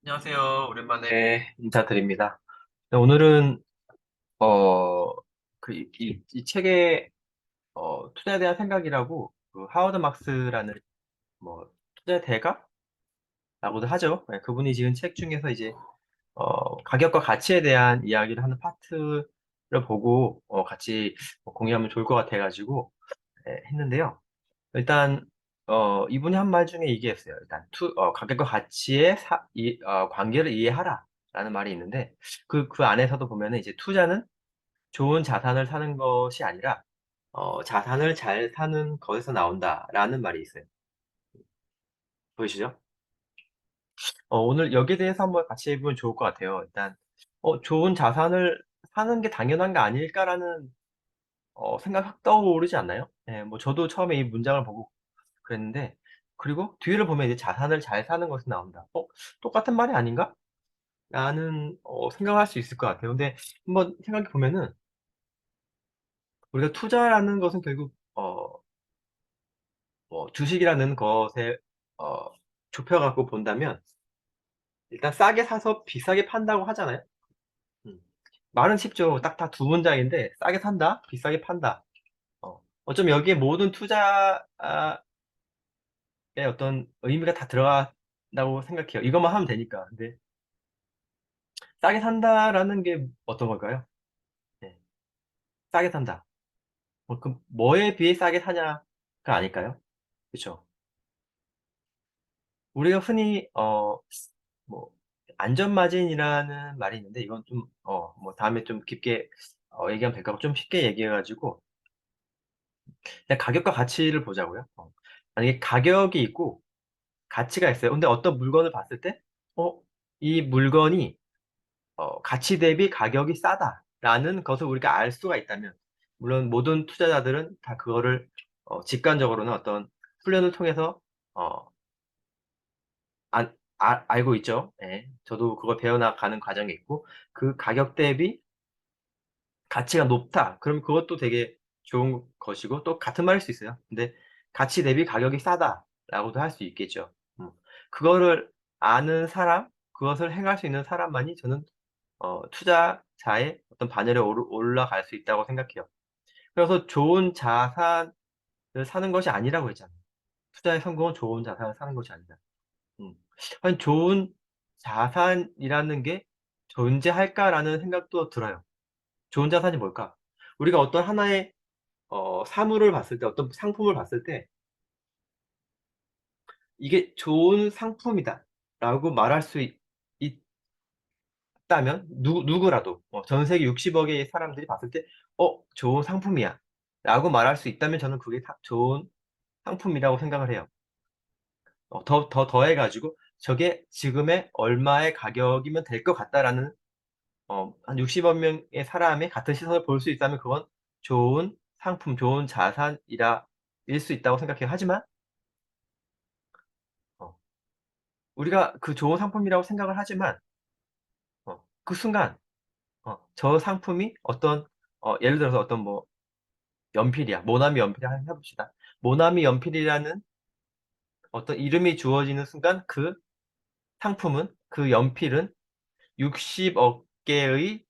안녕하세요. 오랜만에 인사드립니다. 네, 오늘은 이 책의 투자에 대한 생각이라고 그 하워드 막스라는 투자의 대가라고도 하죠. 네, 그분이 지은 책 중에서 이제 가격과 가치에 대한 이야기를 하는 파트를 보고 같이 공유하면 좋을 것 같아가지고 했는데요. 일단 이분이 한 말 중에 얘기했어요. 일단 가격과 가치의 관계를 이해하라라는 말이 있는데 그 안에서도 보면은 이제 투자는 좋은 자산을 사는 것이 아니라 자산을 잘 사는 것에서 나온다라는 말이 있어요. 보이시죠? 오늘 여기에 대해서 한번 같이 해보면 좋을 것 같아요. 일단 좋은 자산을 사는 게 당연한 거 아닐까라는 생각 확 떠오르지 않나요? 예, 뭐 저도 처음에 이 문장을 보고 그랬는데 그리고 뒤를 보면 이제 "자산을 잘 사는 것이 나온다." 똑같은 말이 아닌가?' 라는 생각을 할 수 있을 것 같아요. 근데 한번 생각해 보면은 우리가 투자라는 것은 결국 주식이라는 것에 어 좁혀 갖고 본다면 일단 싸게 사서 비싸게 판다고 하잖아요. 음. 말은 쉽죠. 딱 다 두 문장인데 "싸게 산다. 비싸게 판다." 어쩌면 여기에 모든 투자의 어떤 의미가 다 들어간다고 생각해요. 이것만 하면 되니까. 근데 싸게 산다라는 게 어떤 걸까요? 네. 싸게 산다. 그럼 뭐에 비해 싸게 사냐가 아닐까요? 그쵸? 우리가 흔히 뭐 안전마진이라는 말이 있는데 이건 좀 뭐 다음에 좀 깊게 얘기하면 될까 봐 좀 쉽게 얘기해 가지고 그냥 가격과 가치를 보자고요. 만약에 가격이 있고 가치가 있어요. 근데 어떤 물건을 봤을 때 이 물건이 '가치 대비 가격이 싸다.'라는 것을 우리가 알 수가 있다면 물론 모든 투자자들은 다 그거를 직관적으로는 어떤 훈련을 통해서 어 알고 있죠. 예. 저도 그걸 배워나가는 과정에 있고 그 가격 대비 가치가 높다. 그럼 그것도 되게 좋은 것이고 또 같은 말일 수 있어요. 근데 가치 대비 가격이 싸다라고도 할 수 있겠죠. 음. 그거를 아는 사람, 그것을 행할 수 있는 사람만이 저는 투자자의 어떤 반열에 올라갈 수 있다고 생각해요. 그래서 좋은 자산을 사는 것이 아니라고 했잖아요. 투자의 성공은 좋은 자산을 사는 것이 아니다. 음. 아니 '좋은 자산이라는 게 존재할까?'라는 생각도 들어요. 좋은 자산이 뭘까? 우리가 어떤 하나의 사물을 봤을 때 어떤 상품을 봤을 때 '이게 좋은 상품이다.'라고 말할 수 있다면 누구라도 전 세계 60 억의 사람들이 봤을 때 좋은 상품이야.'라고 말할 수 있다면 저는 그게 좋은 상품이라고 생각을 해요. 더해 가지고 '저게 지금의 얼마의 가격이면 될 것 같다.'라는 한 60억 명의 사람의 같은 시선을 볼 수 있다면 그건 좋은 상품, 좋은 자산이라 일 수 있다고 생각해요. 하지만 어 우리가 그 좋은 상품이라고 생각을 하지만 그 순간 저 상품이 어떤 예를 들어서 어떤 뭐 연필이야. 모나미 연필을 해 봅시다. 모나미 연필이라는 어떤 이름이 주어지는 순간 그 상품은 그 연필은 60억 개의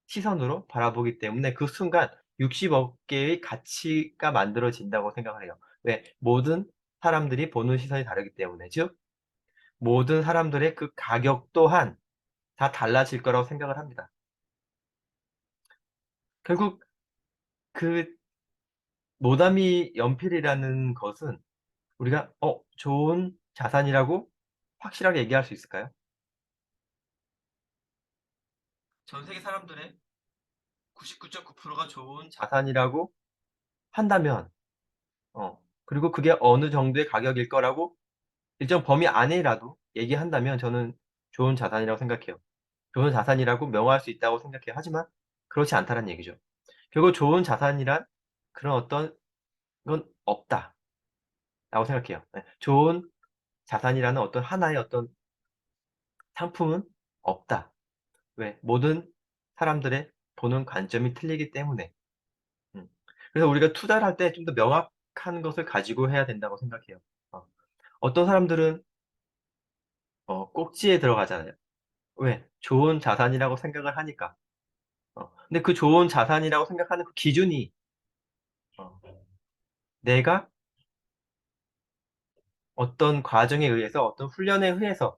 시선으로 바라보기 때문에 그 순간 60억 개의 가치가 만들어진다고 생각을 해요. 왜? 모든 사람들이 보는 시선이 다르기 때문에. 즉 모든 사람들의 그 가격 또한 다 달라질 거라고 생각을 합니다. 결국 그 모나미 연필이라는 것은 우리가 좋은 자산이라고 확실하게 얘기할 수 있을까요? 전 세계 사람들의 99.9%가 좋은 자산이라고 한다면 그리고 그게 어느 정도의 가격일 거라고 일정 범위 안에라도 얘기한다면 저는 좋은 자산이라고 생각해요. 좋은 자산이라고 명호할 수 있다고 생각해요. 하지만 그렇지 않다는 얘기죠. 결국 좋은 자산이란 그런 어떤 건 없다라고 생각해요. 예. 좋은 자산이라는 어떤 하나의 어떤 상품은 없다. 왜? 모든 사람들의 보는 관점이 틀리기 때문에. 음. 그래서 우리가 투자를 할 때 좀 더 명확한 것을 가지고 해야 된다고 생각해요. 어. 어떤 사람들은 꼭지에 들어가잖아요. 왜? 좋은 자산이라고 생각을 하니까. 근데 그 좋은 자산이라고 생각하는 그 기준이 어, 내가 어떤 과정에 의해서 어떤 훈련에 의해서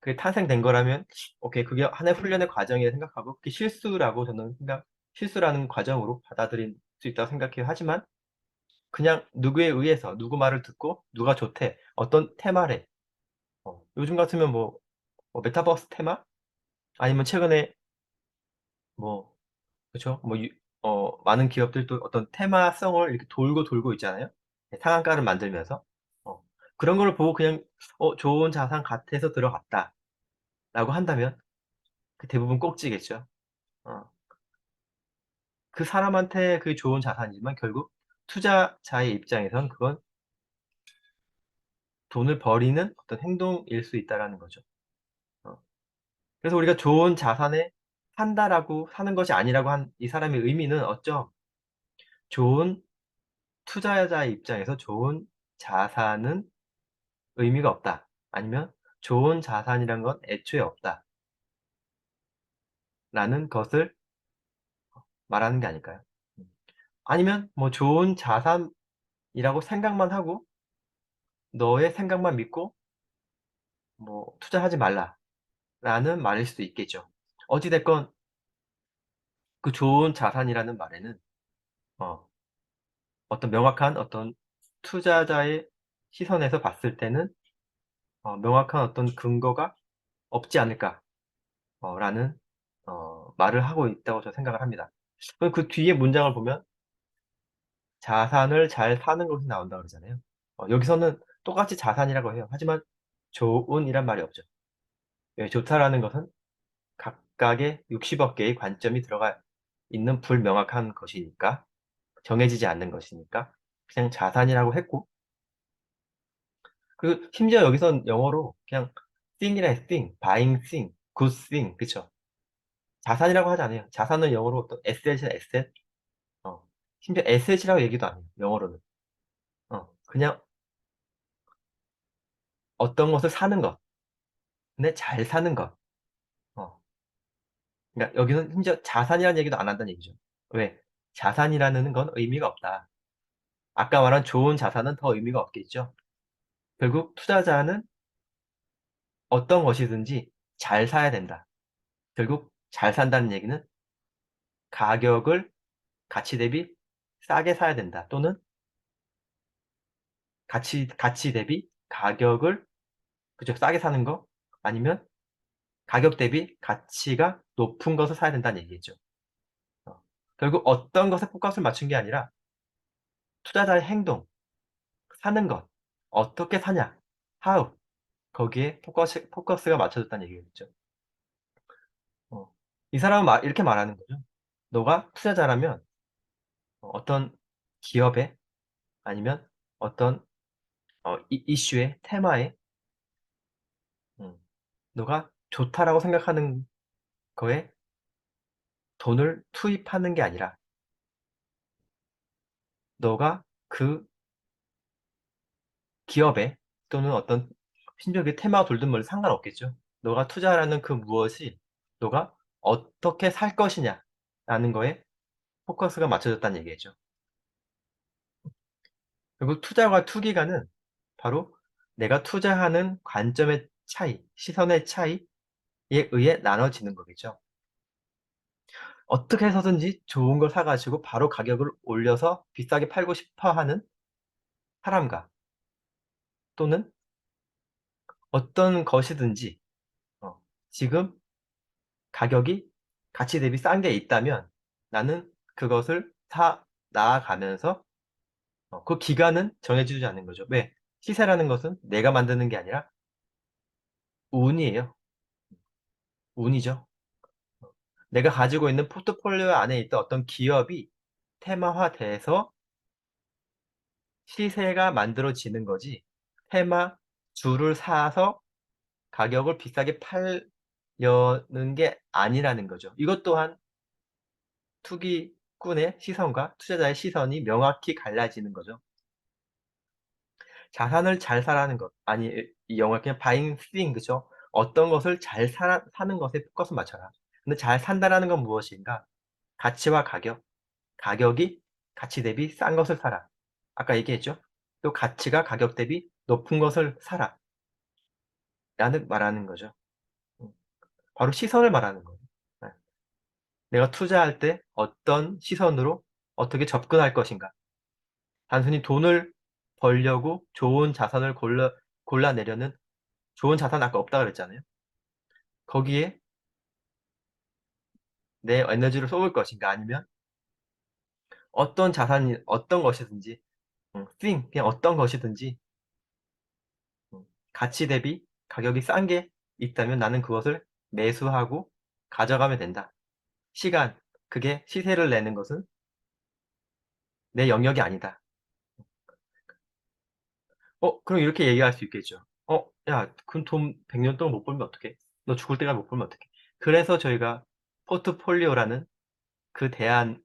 그게 탄생된 거라면 오케이 그게 하나의 훈련의 과정이라 생각하고 그게 실수라고 저는 실수라는 과정으로 받아들일 수 있다고 생각해요. 하지만 그냥 누구에 의해서 누구 말을 듣고 누가 좋대 어떤 테마래 요즘 같으면 뭐 메타버스 테마 아니면 최근에 뭐 그쵸 뭐 많은 기업들도 어떤 테마성을 이렇게 돌고 돌고 있잖아요. 네, 상한가를 만들면서 어, 그런 거를 보고 그냥 좋은 자산 같아서 들어갔다라고 한다면 그 대부분 꼭지겠죠. 어. 그 사람한테 그게 좋은 자산이지만 결국 투자자의 입장에선 그건 돈을 버리는 어떤 행동일 수 있다라는 거죠. 어. 그래서 우리가 좋은 자산에 산다라고 사는 것이 아니라고 한 이 사람의 의미는 어쩌 좋은 투자자의 입장에서 좋은 자산은 의미가 없다. 아니면 좋은 자산이란 건 애초에 없다라는 것을 말하는 게 아닐까요? 음. 아니면 뭐 좋은 자산이라고 생각만 하고 너의 생각만 믿고 뭐 투자하지 말라라는 말일 수도 있겠죠. 어찌 됐건 그 좋은 자산이라는 말에는 어 어떤 명확한 어떤 투자자의 시선에서 봤을 때는 명확한 어떤 근거가 없지 않을까 라는 말을 하고 있다고 저는 생각을 합니다. 그그 뒤에 문장을 보면 자산을 잘 사는 것이 나온다 그러잖아요. 여기서는 똑같이 자산이라고 해요. 하지만 좋은이란 말이 없죠. 예, 좋다라는 것은 각각의 60억 개의 관점이 들어가 있는 불명확한 것이니까 정해지지 않는 것이니까 그냥 자산이라고 했고 그리고 심지어 여기선 영어로 그냥 thing이라 해서 thing, buying thing, good thing 그쵸? 자산이라고 하지 않아요. 자산은 영어로 어떤 asset이나 asset 어, 심지어 asset이라고 얘기도 안 해요. 영어로는. 그냥 어떤 것을 사는 것. 근데 잘 사는 것. 어, 그러니까 여기는 심지어 자산이라는 얘기도 안 한다는 얘기죠. 왜? 자산이라는 건 의미가 없다. 아까 말한 좋은 자산은 더 의미가 없겠죠. 결국 투자자는 어떤 것이든지 잘 사야 된다. 결국 잘 산다는 얘기는 가격을 가치 대비 싸게 사야 된다. 또는 가치 대비 가격을 그죠? 싸게 사는 거 아니면 가격 대비 가치가 높은 것을 사야 된다는 얘기겠죠. 어. 결국 어떤 것에 포커스를 맞춘 게 아니라 투자자의 행동, 사는 것, 어떻게 사냐, how 거기에 포커스가 맞춰졌다는 얘기겠죠. 어. 이 사람은 이렇게 말하는 거죠. 너가 투자자라면 어떤 기업에 아니면 어떤 이슈의 테마에 음, 너가 좋다라고 생각하는 거에 돈을 투입하는 게 아니라 너가 그 기업에 또는 어떤 심지어 그 테마가 돌든 말든 상관없겠죠. 너가 투자하는 그 무엇이 너가 어떻게 살 것이냐라는 거에 포커스가 맞춰졌다는 얘기죠. 그리고 투자와 투기가는 바로 내가 투자하는 관점의 차이, 시선의 차이에 의해 나눠지는 거겠죠. 어떻게 해서든지 좋은 걸 사가지고 바로 가격을 올려서 비싸게 팔고 싶어 하는 사람과 또는 어떤 것이든지 지금 가격이 가치 대비 싼 게 있다면 나는 그것을 사 나아가면서 그 기간은 정해지지 않는 거죠. 왜? 시세라는 것은 내가 만드는 게 아니라 운이에요. 운이죠. 내가 가지고 있는 포트폴리오 안에 있던 어떤 기업이 테마화돼서 시세가 만들어지는 거지. 테마 주를 사서 가격을 비싸게 팔려는 게 아니라는 거죠. 이것 또한 투기꾼의 시선과 투자자의 시선이 명확히 갈라지는 거죠. 자산을 잘 사라는 것. 아니, 이 영어 그냥 buying thing, 그죠? 어떤 것을 잘 사는 것에 포커스 맞춰라. 근데 잘 산다라는 건 무엇인가? 가치와 가격. 가격이 가치 대비 싼 것을 사라. 아까 얘기했죠? 또 가치가 가격 대비 높은 것을 사라. 라는 말하는 거죠. 음. 바로 시선을 말하는 거예요. 네. 내가 투자할 때 어떤 시선으로 어떻게 접근할 것인가. 단순히 돈을 벌려고 좋은 자산을 골라내려는 좋은 자산 아까 없다 그랬잖아요. 거기에 내 에너지를 쏟을 것인가 아니면 어떤 자산이 어떤 것이든지 그냥 어떤 것이든지 음 가치 대비 가격이 싼 게 있다면 나는 그것을 매수하고 가져가면 된다. 시간 그게 시세를 내는 것은 내 영역이 아니다. 그럼 이렇게 얘기할 수 있겠죠. 야 그럼 돈 100년 동안 못 벌면 어떡해? 너 죽을 때까지 못 벌면 어떡해?" 그래서 저희가 포트폴리오라는 그 대안을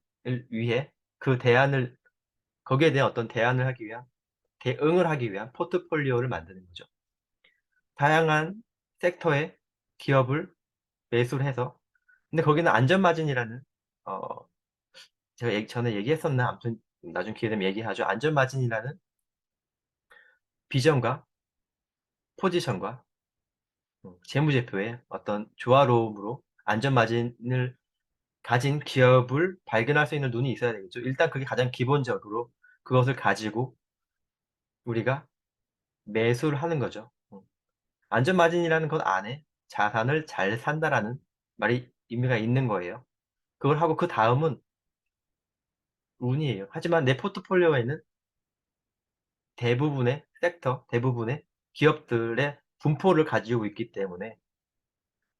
위해 그 대안을 거기에 대한 어떤 대안을 하기 위한 대응을 하기 위한 포트폴리오를 만드는 거죠. 다양한 섹터의 기업을 매수를 해서 근데 거기는 안전 마진이라는 어 제가 전에 얘기했었나 아무튼 나중에 기회 되면 얘기하죠. 안전 마진이라는 비전과 포지션과 재무제표의 어떤 조화로움으로 안전 마진을 가진 기업을 발견할 수 있는 눈이 있어야 되겠죠. 일단 그게 가장 기본적으로 그것을 가지고 우리가 매수를 하는 거죠. 안전 마진이라는 것 안에 자산을 잘 산다라는 말이 의미가 있는 거예요. 그걸 하고 그다음은 운이에요. 하지만 내 포트폴리오에는 대부분의 섹터, 대부분의 기업들의 분포를 가지고 있기 때문에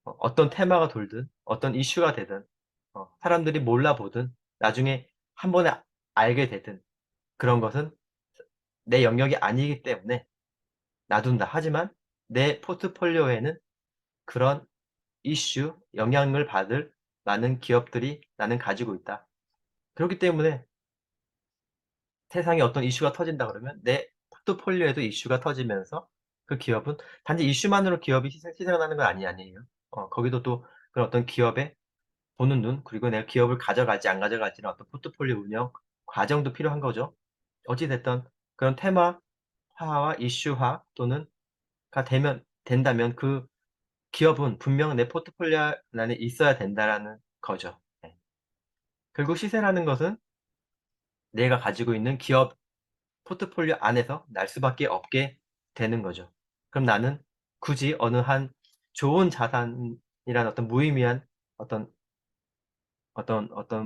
어떤 테마가 돌든 어떤 이슈가 되든 사람들이 몰라보든 나중에 한 번에 알게 되든 그런 것은 내 영역이 아니기 때문에 놔둔다. 하지만 내 포트폴리오에는 그런 이슈, 영향을 받을 많은 기업들이 나는 가지고 있다. 그렇기 때문에 세상에 어떤 이슈가 터진다 그러면 내 포트폴리오에도 이슈가 터지면서 그 기업은 단지 이슈만으로 기업이 희생하는 건 아니에요. 거기도 또 그런 어떤 기업의 보는 눈 그리고 내가 기업을 가져갈지 안 가져갈지는 어떤 포트폴리오 운영 과정도 필요한 거죠. 어찌 됐든 그런 테마화와 이슈화 또는 가 된다면 그 기업은 분명 내 포트폴리오 안에 있어야 된다라는 거죠. 네. 결국 시세라는 것은 내가 가지고 있는 기업 포트폴리오 안에서 날 수밖에 없게 되는 거죠. 그럼 나는 굳이 어느 한 좋은 자산이라는 어떤 무의미한 어떤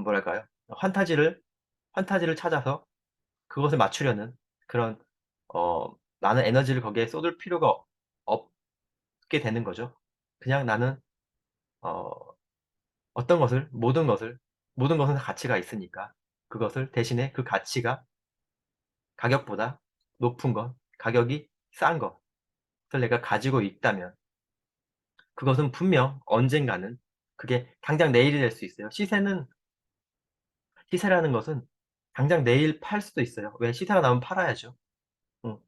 뭐랄까요? 환타지를 찾아서 그것을 맞추려는 그런 많은 에너지를 거기에 쏟을 필요가 없게 되는 거죠. 그냥 나는 어 모든 것은 다 가치가 있으니까 그것을 대신에 그 가치가 가격보다 높은 것, 가격이 싼 것을 내가 가지고 있다면 그것은 분명 언젠가는 그게 당장 내일이 될 수 있어요. 시세라는 것은 당장 내일 팔 수도 있어요. 왜? 시세가 나오면 팔아야죠.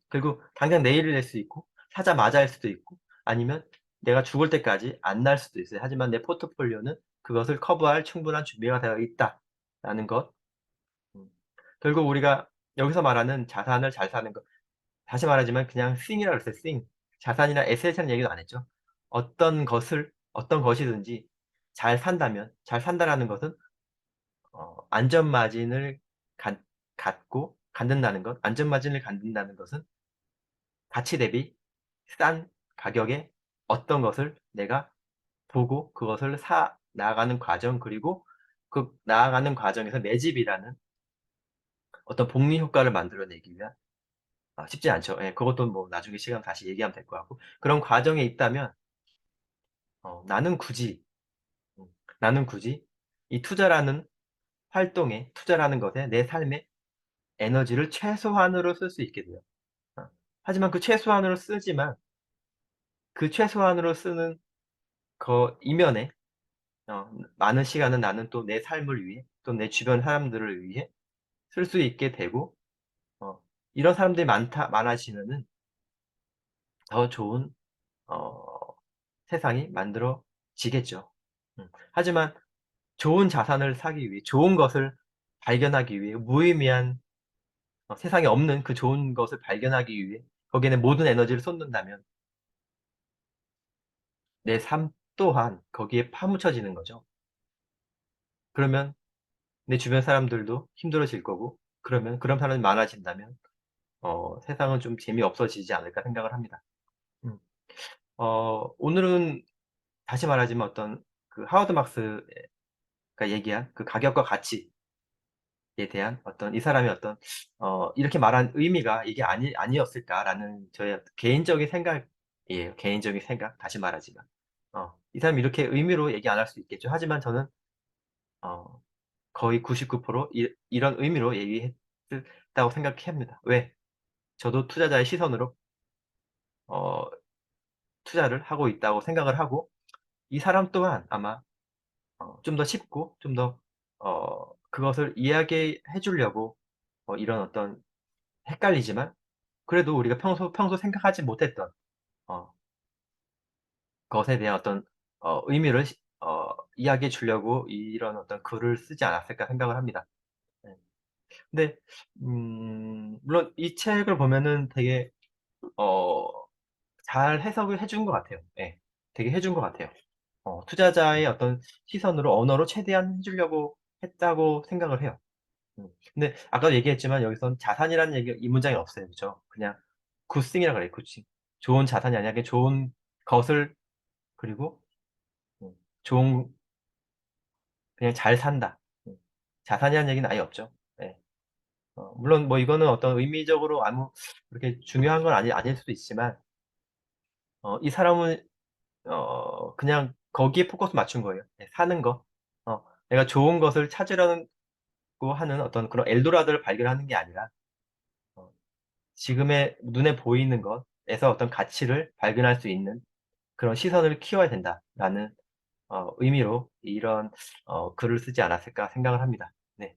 그리고 당장 내일이 될 수 있고 사자마자 할 수도 있고 아니면 내가 죽을 때까지 안 날 수도 있어요. 하지만 내 포트폴리오는 그것을 커버할 충분한 준비가 되어 있다라는 것. 음. 결국 우리가 여기서 말하는 자산을 잘 사는 것 다시 말하지만 그냥 싱이라고 그랬어요, 싱. 자산이나 에셋이라는 얘기도 안 했죠. 어떤 것이든지 잘 산다라는 것은 안전 마진을 갖 갖고 갖는다는 것 안전 마진을 갖는다는 것은 가치 대비 싼 가격에 어떤 것을 내가 보고 그것을 사 나가는 과정 그리고 그 나아가는 과정에서 내 집이라는 어떤 복리 효과를 만들어내기 위한 쉽지 않죠. 예. 그것도 뭐 나중에 시간 다시 얘기하면 될 것 같고 그런 과정에 있다면 어 나는 굳이 음 나는 굳이 이 투자라는 것에 내 삶의 에너지를 최소한으로 쓸 수 있게 돼요. 어. 하지만 그 최소한으로 쓰지만 그 최소한으로 쓰는 거 이면에 많은 시간은 나는 또 내 삶을 위해 또 내 주변 사람들을 위해 쓸 수 있게 되고 어 이런 사람들이 많아지면은 더 좋은 어 세상이 만들어지겠죠. 하지만 좋은 자산을 사기 위해 좋은 것을 발견하기 위해 무의미한 세상에 없는 그 좋은 것을 발견하기 위해 거기에는 모든 에너지를 쏟는다면 내 삶 또한 거기에 파묻혀지는 거죠. 그러면 내 주변 사람들도 힘들어질 거고 그러면 그런 사람이 많아진다면 '세상은 좀 재미없어지지 않을까.' 생각을 합니다. 음. 오늘은 다시 말하지만 어떤 그 하워드 막스가 얘기한 그 가격과 가치에 대한 어떤 이 사람의 어떤 '이렇게 말한 의미가 이게 아니었을까.'라는 저의 개인적인 생각이에요. 개인적인 생각 다시 말하지만. 이 사람이 이렇게 의미로 얘기 안 할 수 있겠죠. 하지만 저는 어 거의 99% 이런 의미로 얘기했다고 생각합니다. 왜? 저도 투자자의 시선으로 어 투자를 하고 있다고 생각을 하고 이 사람 또한 아마 좀 더 쉽고 좀 더 그것을 이야기해 주려고 이런 어떤 헷갈리지만 그래도 우리가 평소 생각하지 못했던 어 것에 대한 어떤 의미를 이야기해 주려고 이런 어떤 글을 쓰지 않았을까 생각을 합니다. 네. 근데 물론 이 책을 보면은 되게 어 잘 해석을 해준 것 같아요. 예. 되게 해준 것 같아요. 투자자의 어떤 시선으로 언어로 최대한 해 주려고 했다고 생각을 해요. 근데 아까도 얘기했지만 여기선 자산이라는 얘기가 이 문장에 없어요. 그죠? 그냥 good thing이라 그래요, good thing. 좋은 자산이 아니라 그냥 좋은 것을 그리고 음 좋은 그냥 잘 산다. 자산이라는 얘기는 아예 없죠. 예. 물론 뭐 이거는 어떤 의미적으로 아무 그렇게 중요한 건 아닐 수도 있지만 이 사람은 그냥 거기에 포커스 맞춘 거예요. 예 사는 거. 내가 좋은 것을 찾으려고 하는 어떤 그런 엘도라도를 발견하는 게 아니라 어 지금의 눈에 보이는 것에서 어떤 가치를 발견할 수 있는 그런 시선을 키워야 된다라는 의미로 이런 글을 쓰지 않았을까 생각을 합니다. 네.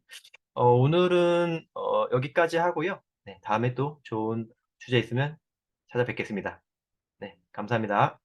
오늘은 여기까지 하고요. 네 다음에 또 좋은 주제 있으면 찾아뵙겠습니다. 네 감사합니다.